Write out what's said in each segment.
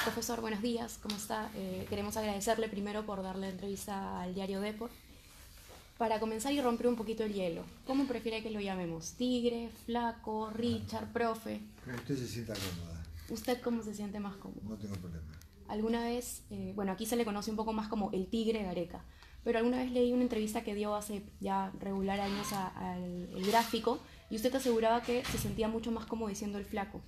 Profesor, buenos días, ¿cómo está? Queremos agradecerle primero por darle entrevista al diario Depor. Para comenzar y romper un poquito el hielo, ¿cómo prefiere que lo llamemos? ¿Tigre, flaco, Richard, profe? Que usted se sienta cómoda, ¿Usted cómo se siente más cómodo? no tengo problema. Alguna vez, bueno, aquí se le conoce un poco más como el tigre Gareca, pero alguna vez leí una entrevista que dio hace ya regular años al el gráfico y usted aseguraba que se sentía mucho más cómodo diciendo el flaco.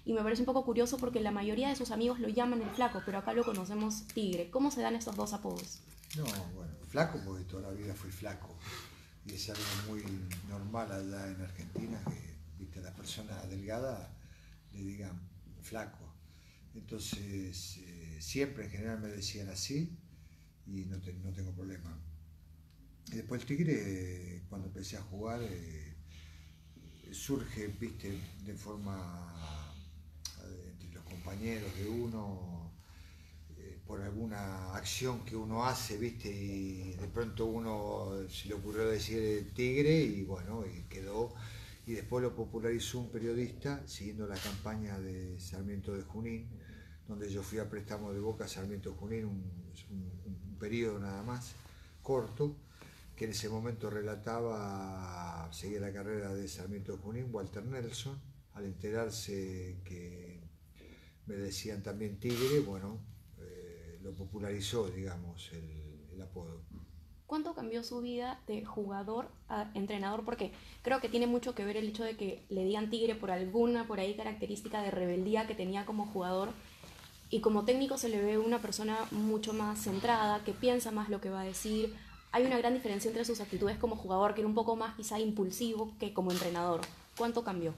Y me parece un poco curioso porque la mayoría de sus amigos lo llaman el flaco, pero acá lo conocemos tigre. ¿Cómo se dan estos dos apodos? No, bueno, flaco porque toda la vida fui flaco. Y es algo muy normal allá en Argentina que, viste, a las personas delgadas le digan flaco. Entonces, siempre en general me decían así y no tengo problema. Y después el tigre, cuando empecé a jugar, surge, viste, de forma entre los compañeros de uno, por alguna acción que uno hace, viste, y de pronto uno se le ocurrió decir tigre y bueno, y quedó. Y después lo popularizó un periodista siguiendo la campaña de Sarmiento de Junín, donde yo fui a préstamo de Boca a Sarmiento de Junín, un periodo nada más, corto, que en ese momento relataba, seguía la carrera de Sarmiento de Junín, Walter Nelson. Al enterarse que me decían también tigre, bueno, lo popularizó, digamos, el apodo. ¿Cuánto cambió su vida de jugador a entrenador? Porque creo que tiene mucho que ver el hecho de que le digan tigre por alguna por ahí característica de rebeldía que tenía como jugador y como técnico se le ve una persona mucho más centrada, que piensa más lo que va a decir. Hay una gran diferencia entre sus actitudes como jugador, que era un poco más quizá impulsivo, que como entrenador. ¿Cuánto cambió?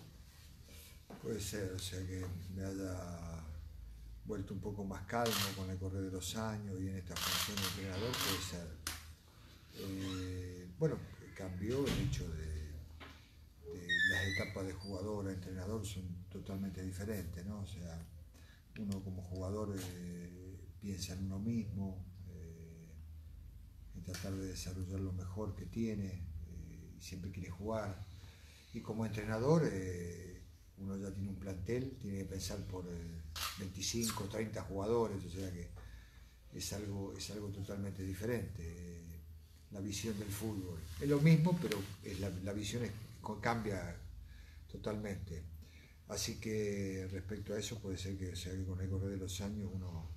Puede ser, o sea, que me haya vuelto un poco más calmo con el correr de los años y en esta función de entrenador, puede ser. Bueno, cambió el hecho de las etapas de jugador a entrenador son totalmente diferentes, ¿no? O sea, uno como jugador piensa en uno mismo, en tratar de desarrollar lo mejor que tiene y siempre quiere jugar. Y como entrenador, uno ya tiene un plantel, tiene que pensar por 25, 30 jugadores, o sea que es algo totalmente diferente. La visión del fútbol es lo mismo, pero la visión cambia totalmente. Así que respecto a eso puede ser que, o sea, que con el correr de los años uno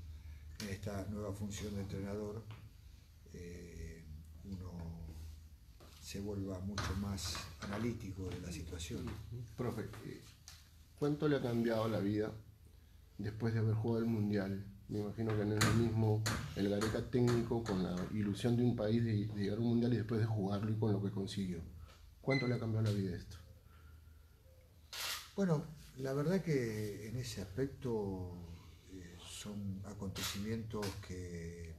en esta nueva función de entrenador uno se vuelva mucho más analítico de la situación. Profe, ¿cuánto le ha cambiado la vida después de haber jugado el Mundial? Me imagino que no es lo mismo el Gareca técnico con la ilusión de un país de llegar a un Mundial y después de jugarlo y con lo que consiguió. ¿Cuánto le ha cambiado la vida esto? Bueno, la verdad que en ese aspecto son acontecimientos que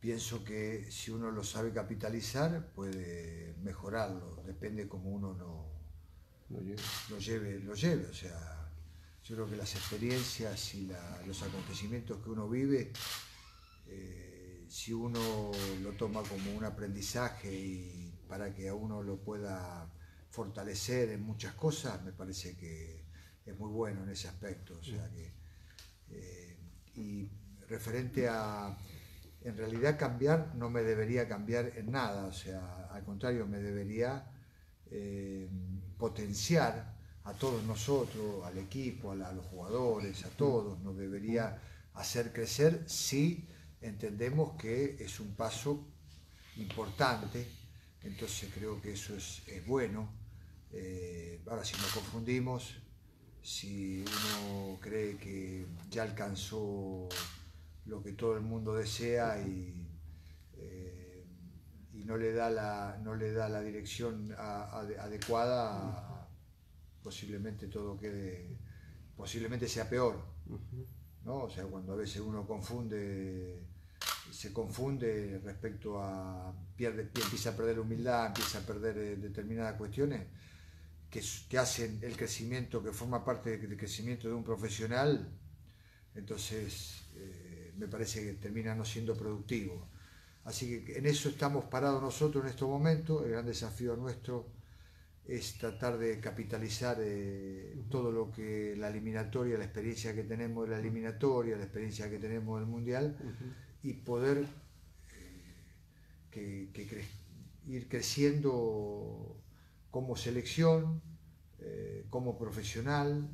pienso que si uno lo sabe capitalizar puede mejorarlo, depende cómo uno lo lleve. O sea, yo creo que las experiencias y los acontecimientos que uno vive, si uno lo toma como un aprendizaje y para que a uno lo pueda fortalecer en muchas cosas, me parece que es muy bueno en ese aspecto. O sea que, y referente a, en realidad cambiar no me debería cambiar en nada, o sea, al contrario, me debería potenciar a todos nosotros, al equipo, a los jugadores, a todos, nos debería hacer crecer si entendemos que es un paso importante. Entonces creo que eso es bueno. Ahora, si nos confundimos, si uno cree que ya alcanzó lo que todo el mundo desea eh, y no le da la dirección adecuada, posiblemente todo quede, posiblemente sea peor, ¿no? O sea, cuando a veces uno se confunde respecto a, empieza a perder humildad, empieza a perder determinadas cuestiones que hacen el crecimiento, que forma parte del crecimiento de un profesional, entonces me parece que termina no siendo productivo. Así que en eso estamos parados nosotros en estos momentos. El gran desafío nuestro es tratar de capitalizar todo lo que la eliminatoria, la experiencia que tenemos de la eliminatoria, la experiencia que tenemos del Mundial, y poder ir creciendo como selección, como profesional.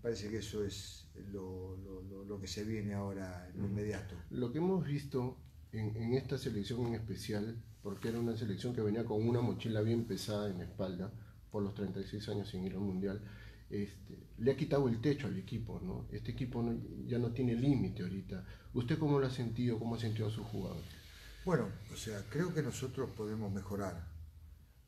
Parece que eso es lo que se viene ahora en lo inmediato. Lo que hemos visto en esta selección en especial, porque era una selección que venía con una mochila bien pesada en la espalda, por los 36 años sin ir al Mundial, le ha quitado el techo al equipo, ¿no? Este equipo ya no tiene límite ahorita. ¿Usted cómo lo ha sentido? ¿Cómo ha sentido a sus jugadores? Bueno, o sea, creo que nosotros podemos mejorar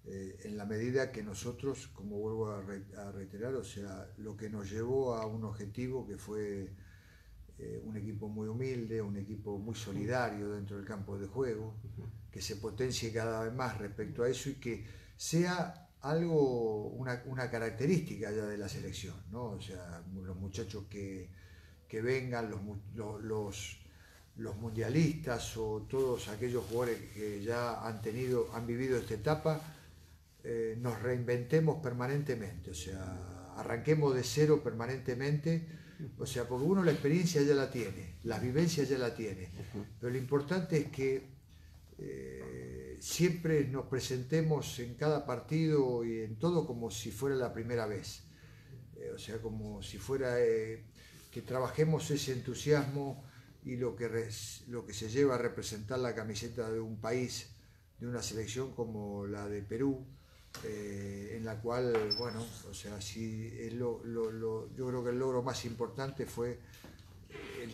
en la medida que nosotros, como vuelvo a reiterar, o sea, lo que nos llevó a un objetivo que fue un equipo muy humilde, un equipo muy solidario dentro del campo de juego, que se potencie cada vez más respecto a eso y que sea algo, una característica ya de la selección, ¿no? O sea, los muchachos que vengan, los mundialistas o todos aquellos jugadores que ya han vivido esta etapa, nos reinventemos permanentemente, o sea, arranquemos de cero permanentemente, o sea, porque uno la experiencia ya la tiene, las vivencias ya la tiene, pero lo importante es que siempre nos presentemos en cada partido y en todo como si fuera la primera vez, o sea, como si fuera que trabajemos ese entusiasmo y lo que se lleva a representar la camiseta de un país, de una selección como la de Perú, en la cual, bueno, o sea, yo creo que el logro más importante fue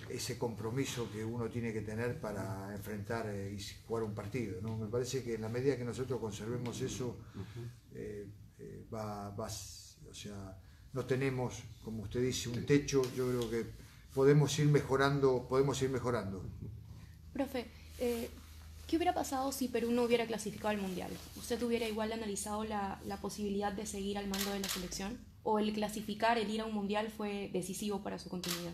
ese compromiso que uno tiene que tener para enfrentar y jugar un partido, ¿no? Me parece que en la medida que nosotros conservemos eso, o sea, no tenemos, como usted dice, un techo. Yo creo que podemos ir mejorando. Profe, ¿qué hubiera pasado si Perú no hubiera clasificado al Mundial? ¿Usted hubiera igual analizado la posibilidad de seguir al mando de la selección? ¿O el clasificar, el ir a un Mundial fue decisivo para su continuidad?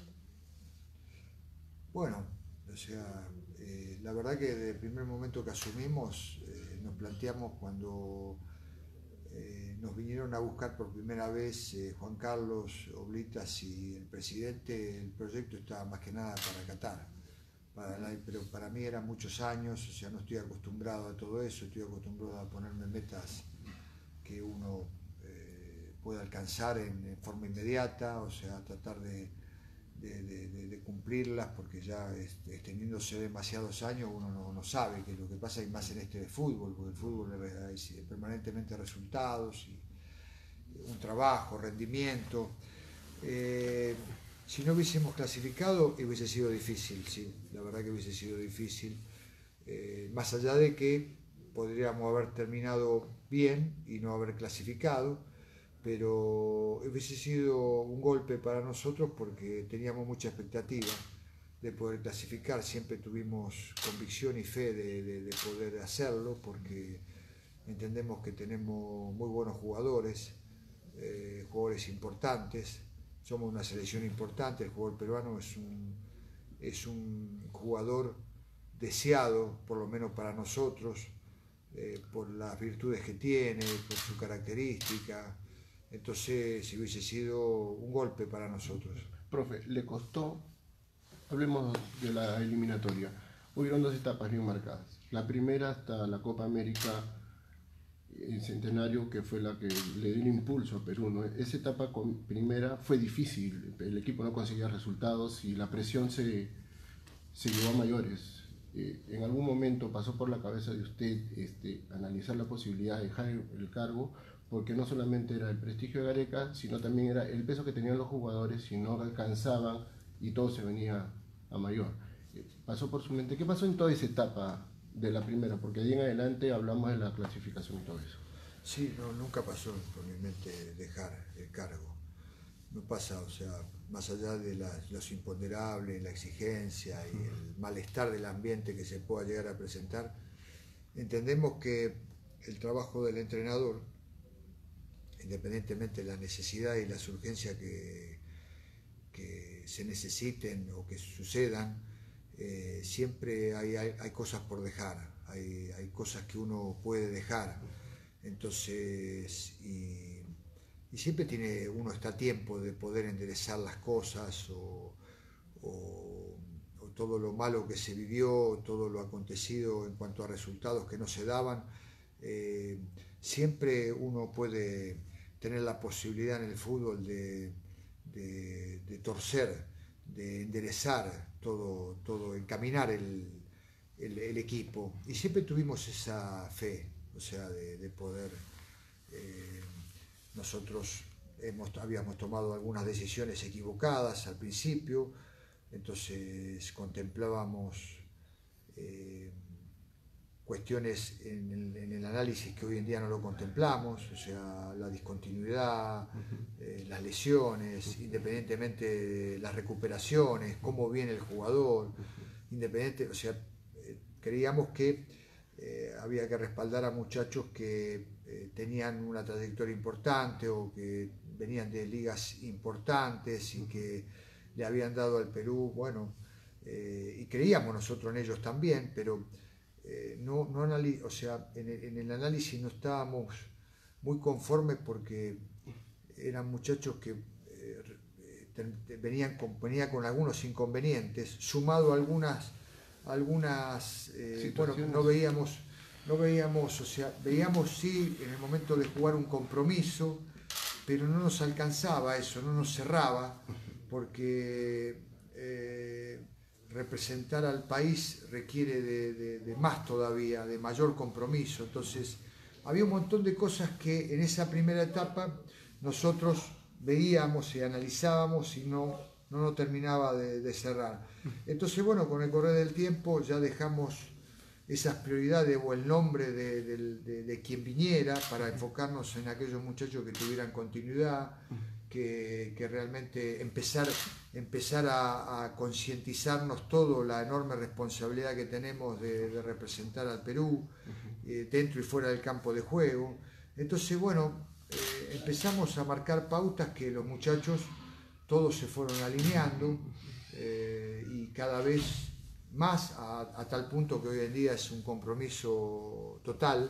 Bueno, o sea, la verdad que desde el primer momento que asumimos, nos planteamos cuando nos vinieron a buscar por primera vez Juan Carlos, Oblitas y el presidente. El proyecto estaba más que nada para Qatar, pero para mí eran muchos años, o sea, no estoy acostumbrado a todo eso, estoy acostumbrado a ponerme metas que uno pueda alcanzar en forma inmediata, o sea, tratar de cumplirlas, porque ya extendiéndose demasiados años uno no sabe qué es lo que pasa, y más en de fútbol, porque el fútbol es permanentemente resultados y un trabajo, rendimiento. Si no hubiésemos clasificado hubiese sido difícil, sí, la verdad que hubiese sido difícil, más allá de que podríamos haber terminado bien y no haber clasificado, pero hubiese sido un golpe para nosotros porque teníamos mucha expectativa de poder clasificar. Siempre tuvimos convicción y fe de poder hacerlo, porque entendemos que tenemos muy buenos jugadores, jugadores importantes, somos una selección importante. El jugador peruano es un jugador deseado, por lo menos para nosotros, por las virtudes que tiene, por su característica. Entonces, si hubiese sido un golpe para nosotros. Profe, le costó, hablemos de la eliminatoria. Hubieron dos etapas bien marcadas. La primera hasta la Copa América, el centenario, que fue la que le dio el impulso a Perú, ¿no? Esa etapa primera fue difícil, el equipo no conseguía resultados y la presión se llevó a mayores. ¿En algún momento pasó por la cabeza de usted analizar la posibilidad de dejar el cargo? Porque no solamente era el prestigio de Gareca, sino también era el peso que tenían los jugadores si no alcanzaban y todo se venía a mayor. Pasó por su mente. ¿Qué pasó en toda esa etapa de la primera? Porque ahí en adelante hablamos de la clasificación y todo eso. Sí, no, nunca pasó por mi mente dejar el cargo. No pasa, o sea, más allá de los imponderables, la exigencia y el malestar del ambiente que se pueda llegar a presentar, entendemos que el trabajo del entrenador, independientemente de la necesidad y las urgencias que se necesiten o que sucedan, siempre hay cosas por dejar, hay cosas que uno puede dejar. Entonces, y siempre uno está a tiempo de poder enderezar las cosas o todo lo malo que se vivió, todo lo acontecido en cuanto a resultados que no se daban. Siempre uno puede tener la posibilidad en el fútbol de torcer, de enderezar todo, encaminar el equipo. Y siempre tuvimos esa fe, o sea, de poder... nosotros habíamos tomado algunas decisiones equivocadas al principio, entonces contemplábamos cuestiones en el análisis que hoy en día no lo contemplamos, o sea, la discontinuidad, las lesiones, independientemente de las recuperaciones, cómo viene el jugador, o sea, creíamos que había que respaldar a muchachos que tenían una trayectoria importante o que venían de ligas importantes y que le habían dado al Perú, bueno, y creíamos nosotros en ellos también, pero o sea, en el análisis no estábamos muy conformes porque eran muchachos que venían con algunos inconvenientes, sumado a algunas bueno, no veíamos, o sea, veíamos sí en el momento de jugar un compromiso, pero no nos alcanzaba eso, no nos cerraba, porque representar al país requiere de más todavía, de mayor compromiso. Entonces, había un montón de cosas que en esa primera etapa nosotros veíamos y analizábamos y no nos terminaba de cerrar. Entonces, bueno, con el correr del tiempo ya dejamos esas prioridades o el nombre de quien viniera para enfocarnos en aquellos muchachos que tuvieran continuidad, que realmente empezar a concientizarnos todo la enorme responsabilidad que tenemos de representar al Perú dentro y fuera del campo de juego. Entonces, bueno, empezamos a marcar pautas que los muchachos todos se fueron alineando y cada vez más a tal punto que hoy en día es un compromiso total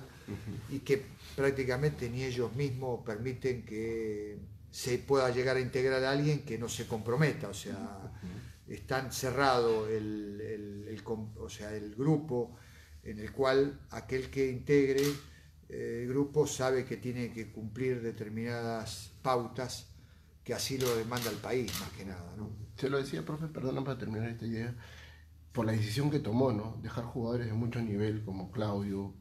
y que prácticamente ni ellos mismos permiten que se pueda llegar a integrar a alguien que no se comprometa, o sea, es tan cerrado el grupo en el cual aquel que integre el grupo sabe que tiene que cumplir determinadas pautas que así lo demanda el país, más que nada, ¿no? Se lo decía, profe, perdona para terminar esta idea, por la decisión que tomó, ¿no? Dejar jugadores de mucho nivel como Claudio,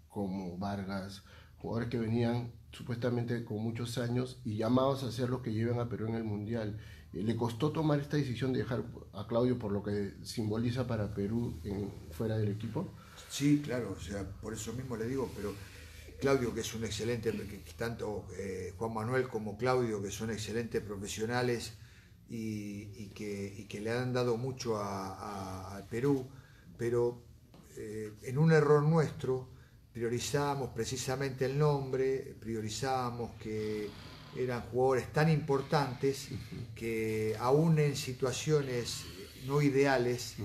como Vargas, jugadores que venían supuestamente con muchos años y llamados a ser los que lleven a Perú en el Mundial. ¿Le costó tomar esta decisión de dejar a Claudio por lo que simboliza para Perú fuera del equipo? Sí, claro, o sea, por eso mismo le digo, pero Claudio, que es un excelente, tanto Juan Manuel como Claudio, que son excelentes profesionales y que le han dado mucho al Perú, pero en un error nuestro priorizábamos precisamente el nombre, priorizábamos que eran jugadores tan importantes que aún en situaciones no ideales,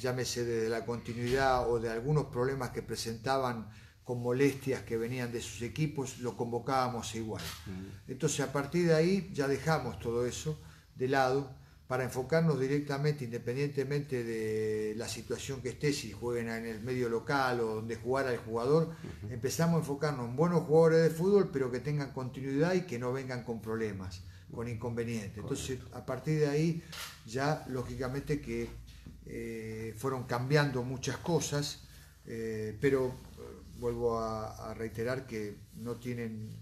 llámese de la continuidad o de algunos problemas que presentaban con molestias que venían de sus equipos, lo convocábamos igual. Entonces a partir de ahí ya dejamos todo eso de lado para enfocarnos directamente, independientemente de la situación que esté, si jueguen en el medio local o donde jugara el jugador, empezamos a enfocarnos en buenos jugadores de fútbol, pero que tengan continuidad y que no vengan con problemas, con inconvenientes. Entonces a partir de ahí ya lógicamente que fueron cambiando muchas cosas, pero vuelvo a reiterar que no tienen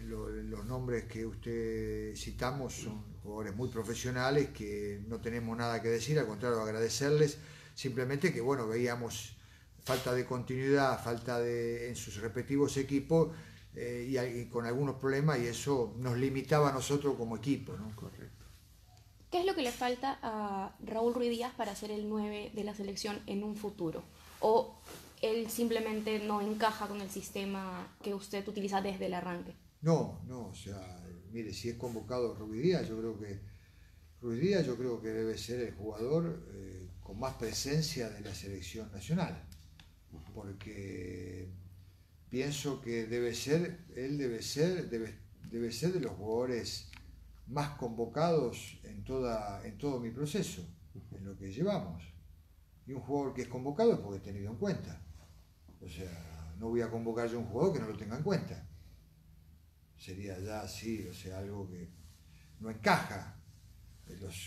los nombres que usted citamos, son jugadores muy profesionales que no tenemos nada que decir, al contrario agradecerles, simplemente que bueno, veíamos falta de continuidad, en sus respectivos equipos y con algunos problemas y eso nos limitaba a nosotros como equipo, ¿no? Correcto. ¿Qué es lo que le falta a Raúl Ruiz Díaz para ser el 9 de la selección en un futuro? ¿O él simplemente no encaja con el sistema que usted utiliza desde el arranque? No, o sea, mire, si es convocado Ruiz Díaz, yo creo que debe ser el jugador con más presencia de la selección nacional, porque pienso que él debe ser de los jugadores más convocados en todo mi proceso, en lo que llevamos. Y un jugador que es convocado es porque he tenido en cuenta. O sea, no voy a convocar yo a un jugador que no lo tenga en cuenta. Sería ya así, o sea, algo que no encaja.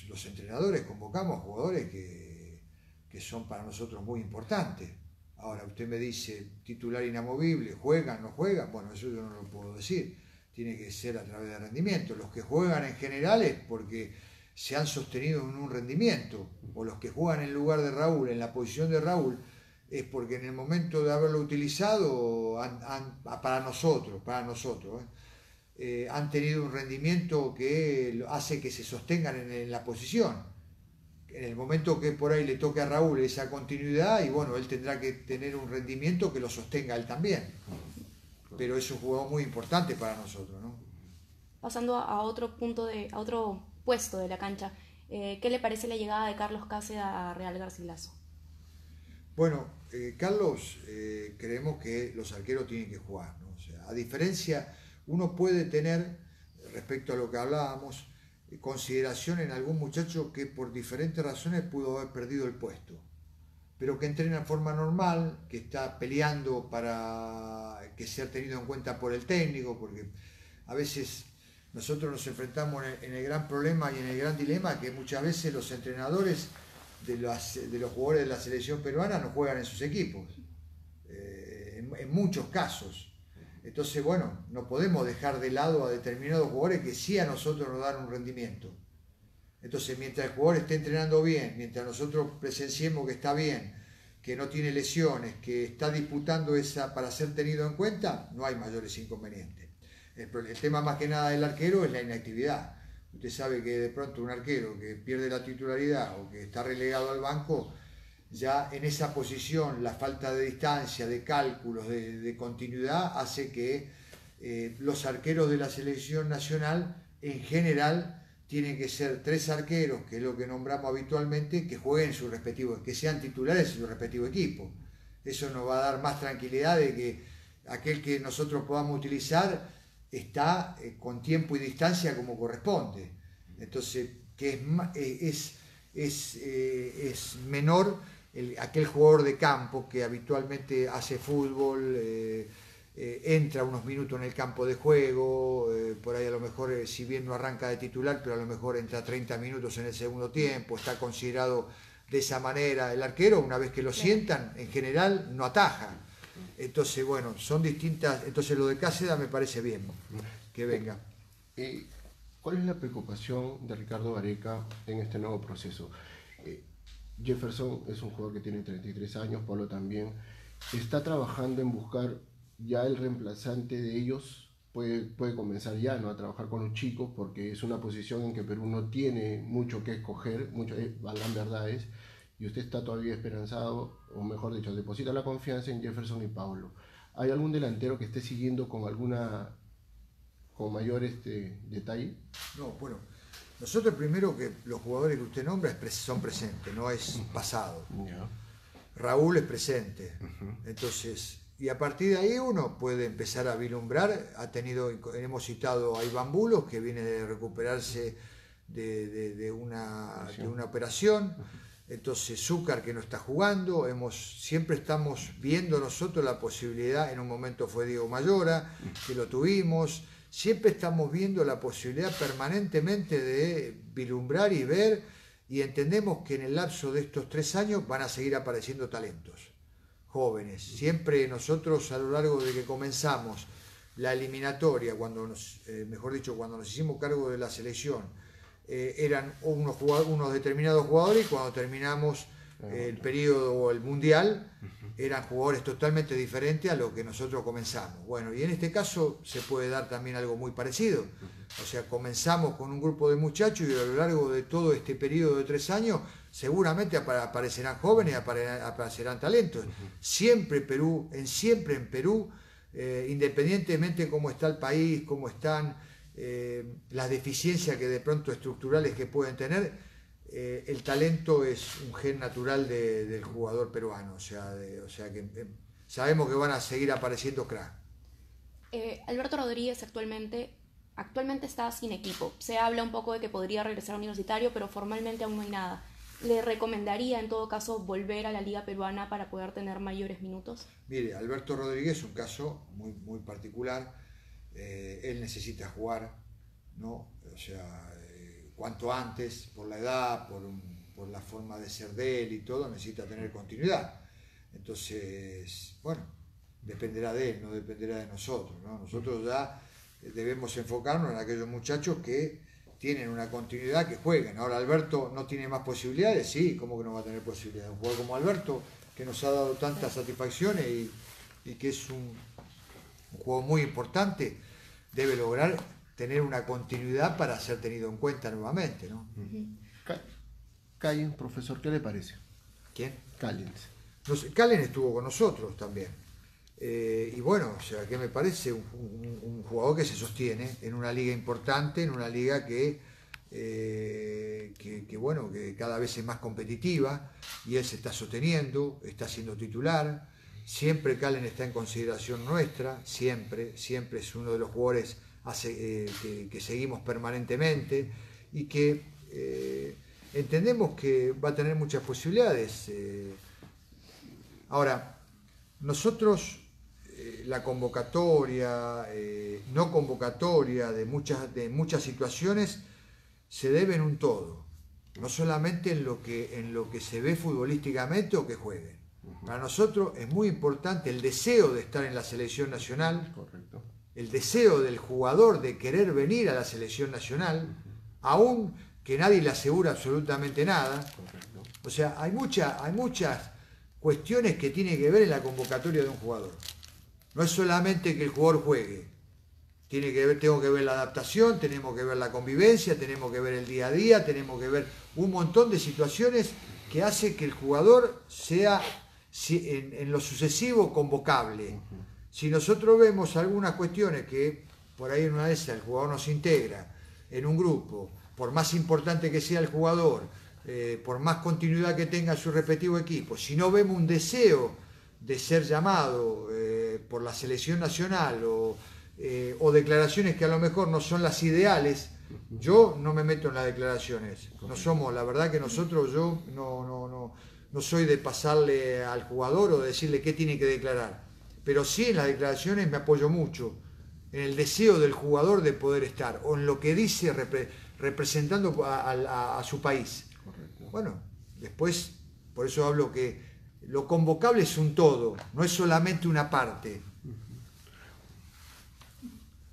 Los entrenadores convocamos jugadores que son para nosotros muy importantes. Ahora, usted me dice titular inamovible, ¿juegan, no juegan? Bueno, eso yo no lo puedo decir. Tiene que ser a través de rendimiento. Los que juegan en general es porque se han sostenido en un rendimiento. O los que juegan en lugar de Raúl, en la posición de Raúl, es porque en el momento de haberlo utilizado, para nosotros, han tenido un rendimiento que hace que se sostengan en la posición. En el momento que por ahí le toque a Raúl esa continuidad, y bueno, él tendrá que tener un rendimiento que lo sostenga él también. Pero es un jugador muy importante para nosotros, ¿no? Pasando a otro puesto de la cancha, ¿qué le parece la llegada de Carlos Cáceda a Real Garcilaso? Bueno, Carlos, creemos que los arqueros tienen que jugar, ¿no? O sea, a diferencia, uno puede tener, respecto a lo que hablábamos, consideración en algún muchacho que por diferentes razones pudo haber perdido el puesto, pero que entrena en forma normal, que está peleando para que sea tenido en cuenta por el técnico, porque a veces nosotros nos enfrentamos en el gran problema y en el gran dilema que muchas veces los entrenadores de los jugadores de la selección peruana no juegan en sus equipos, en muchos casos. Entonces, bueno, no podemos dejar de lado a determinados jugadores que sí a nosotros nos dan un rendimiento. Entonces, mientras el jugador esté entrenando bien, mientras nosotros presenciemos que está bien, que no tiene lesiones, que está disputando esa para ser tenido en cuenta, no hay mayores inconvenientes. El tema más que nada del arquero es la inactividad. Usted sabe que de pronto un arquero que pierde la titularidad o que está relegado al banco, ya en esa posición la falta de distancia, de cálculos, de continuidad hace que los arqueros de la selección nacional en general tienen que ser 3 arqueros, que es lo que nombramos habitualmente, que jueguen sus respectivos, que sean titulares en su respectivo equipo. Eso nos va a dar más tranquilidad de que aquel que nosotros podamos utilizar está con tiempo y distancia como corresponde. Entonces, que es menor aquel jugador de campo que habitualmente hace fútbol, entra unos minutos en el campo de juego, por ahí a lo mejor, si bien no arranca de titular, pero a lo mejor entra 30 minutos en el segundo tiempo, está considerado de esa manera. El arquero, una vez que lo sientan, en general no ataja. Entonces, bueno, son distintas. Entonces, lo de Cáceda me parece bien que venga. ¿Cuál es la preocupación de Ricardo Gareca en este nuevo proceso? Jefferson es un jugador que tiene 33 años, Pablo también. Está trabajando en buscar ya el reemplazante de ellos. Puede comenzar ya, ¿no?, a trabajar con los chicos, porque es una posición en que Perú no tiene mucho que escoger, valgan verdades, y usted está todavía esperanzado, o mejor dicho, deposita la confianza en Jefferson y Pablo. ¿Hay algún delantero que esté siguiendo con mayor detalle? No, bueno, nosotros primero que los jugadores que usted nombra son presentes, no es pasado. Yeah. Raúl es presente. Entonces, y a partir de ahí uno puede empezar a vislumbrar. Hemos citado a Iván Bulos, que viene de recuperarse de una operación. Entonces, Zúcar, que no está jugando. Siempre estamos viendo nosotros la posibilidad. En un momento fue Diego Mayora, que lo tuvimos. Siempre estamos viendo la posibilidad permanentemente de vislumbrar y ver, y entendemos que en el lapso de estos 3 años van a seguir apareciendo talentos jóvenes. Siempre nosotros, a lo largo de que comenzamos la eliminatoria, cuando nos hicimos cargo de la selección, eran unos determinados jugadores, y cuando terminamos el periodo o el mundial, eran jugadores totalmente diferentes a lo que nosotros comenzamos. Bueno, y en este caso se puede dar también algo muy parecido. O sea, comenzamos con un grupo de muchachos y a lo largo de todo este periodo de 3 años seguramente aparecerán jóvenes, aparecerán talentos. Siempre en Perú, independientemente de cómo está el país, cómo están las deficiencias que de pronto estructurales que pueden tener, el talento es un gen natural del jugador peruano. O sea que sabemos que van a seguir apareciendo cracks. Alberto Rodríguez actualmente está sin equipo. Se habla un poco de que podría regresar a Universitario, pero formalmente aún no hay nada. ¿Le recomendaría en todo caso volver a la Liga Peruana para poder tener mayores minutos? Mire, Alberto Rodríguez es un caso muy, muy particular. Él necesita jugar, ¿no? O sea, cuanto antes, por la edad, por la forma de ser de él y todo, necesita tener continuidad. Entonces, bueno, dependerá de él, no dependerá de nosotros, ¿no? Nosotros ya debemos enfocarnos en aquellos muchachos que tienen una continuidad, que jueguen. Ahora, Alberto no tiene más posibilidades, sí, ¿cómo que no va a tener posibilidades? Un jugador como Alberto, que nos ha dado tantas satisfacciones y que es un juego muy importante, debe lograr tener una continuidad para ser tenido en cuenta nuevamente, ¿no? Callens, profesor, ¿qué le parece? ¿Quién? Callens. No sé, Callens estuvo con nosotros también. Y bueno, o sea, que me parece un jugador que se sostiene en una liga importante, en una liga que bueno, que cada vez es más competitiva, y él se está sosteniendo, está siendo titular. Siempre Callens está en consideración nuestra, siempre es uno de los jugadores que seguimos permanentemente y que entendemos que va a tener muchas posibilidades. Ahora, nosotros la convocatoria, no convocatoria de muchas situaciones se debe en un todo, no solamente en lo que se ve futbolísticamente o que jueguen. Para nosotros es muy importante el deseo de estar en la selección nacional. Correcto. El deseo del jugador de querer venir a la selección nacional, aún que nadie le asegura absolutamente nada. Correcto. O sea, hay muchas cuestiones que tienen que ver en la convocatoria de un jugador. No es solamente que el jugador juegue. Tengo que ver la adaptación, tenemos que ver la convivencia, tenemos que ver el día a día, tenemos que ver un montón de situaciones que hace que el jugador sea en lo sucesivo convocable. Si nosotros vemos algunas cuestiones que por ahí en una de esas el jugador nos integra en un grupo, por más importante que sea el jugador, por más continuidad que tenga su respectivo equipo, si no vemos un deseo de ser llamado por la selección nacional o declaraciones que a lo mejor no son las ideales, yo no me meto en las declaraciones. No somos, la verdad que nosotros, yo no soy de pasarle al jugador o de decirle qué tiene que declarar, pero sí en las declaraciones me apoyo mucho en el deseo del jugador de poder estar o en lo que dice representando a su país. Correcto. Bueno, después, por eso hablo que lo convocable es un todo, no es solamente una parte.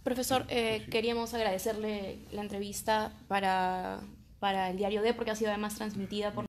Profesor, queríamos agradecerle la entrevista para el Diario D, porque ha sido además transmitida por